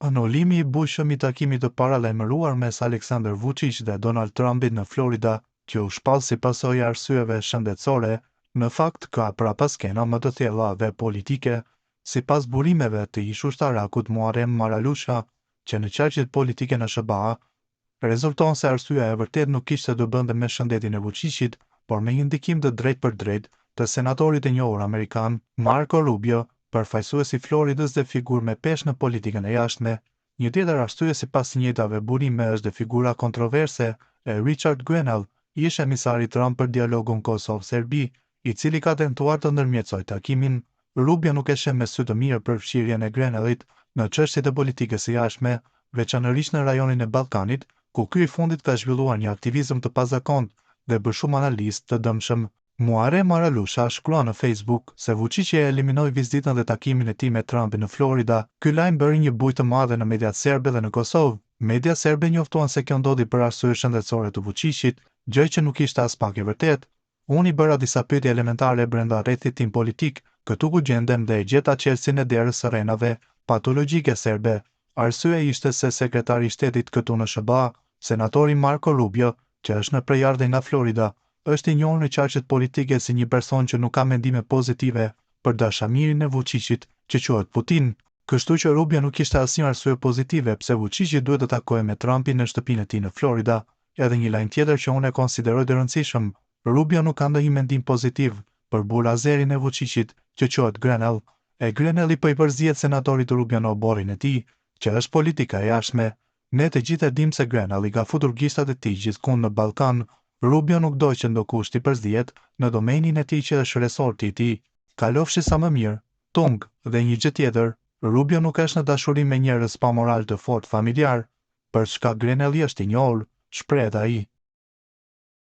Anulimi i bujshëm i takimit të paralajmëruar mes Aleksandar Vučić dhe Donald Trumpit në Florida, që u shpall si pasojë arsyeve shëndetësore, në fakt ka prapas skena më të thella dhe politike, sipas burimeve të ish ushtarakut Muharrem Maralusha, që në qarqet politike në SBA, rezulton se arsyeja e vërtet nuk kishte të bënte me shëndetin e Vučićit, por me një ndikim të drejtë për drejtë të senatorit e njohur amerikan Marco Rubio, përfaqësuesi i Floridës dhe figurë me peshë në politikën e jashtme. Një tjetër arsye sipas të njëjtave burime është dhe figura kontroverse e Richard Grenell, ish emisari Trump për dialogun Kosovë-Serbi, i cili ka tentuar të ndërmjetësojë takimin. Rubio nuk e sheh me sy të mirë përfshirjen e Grenellit në çështjet e politikës së jashtme, veçanërisht në rajonin e Ballkanit, ku ky i fundit ka zhvilluar një aktivizëm të pazakontë dhe bërë shumë analizë të dëmshëm. Muharrem Maralusha shkruan në Facebook se Vučić e eliminoi vizitën dhe takimin e tij me Trumpin në Florida. Ky lajm bëri një bujë të madhe në mediat serbe dhe në Kosovë. Media serbe njoftuan se kjo ndodhi për arsye shëndetësore të Vučićit, gjë që nuk ishte as pak e vërtetë. Unë i bëra disa pyetje elementare brenda rrethit tim politik, këtu ku gjendem dhe e gjeta qelsin e derës së rrenave patologjike serbe. Arsyeja ishte se sekretari i shtetit këtu në SBA, senatori Marco Rubio, që është në prejardhje nga Florida, është i njohur në qarqet politike si një person që nuk ka mendime pozitive për dashamirin e Vučićit, që quhet Putin. Kështu që Rubio nuk kishte asnjë arsye pozitive pse Vučići duhet të takojë me Trumpin në shtëpinë e tij në Florida. Edhe një lajm tjetër që unë e konsideroj të rëndësishëm, Rubio nuk ka ndonjë mendim pozitiv për burrazerin e Vučićit, që quhet Grenell. Grenelli po i përzihet senatorit Rubio në oborrin e tij, që është politika e jashtme. Ne të gjithë e dimë se Grenelli ka futur gishtat e tij gjithkund në Ballkan. Rubio nuk do që ndokusht i përzihet në domenin e tij që është resorti i tij. Kalofshi sa më mirë, tung, dhe një gjë tjetër, Rubio nuk është në dashuri me njerëz pa moral të fortë familjar, për çka Grenelli është i njohur, shprehet ai.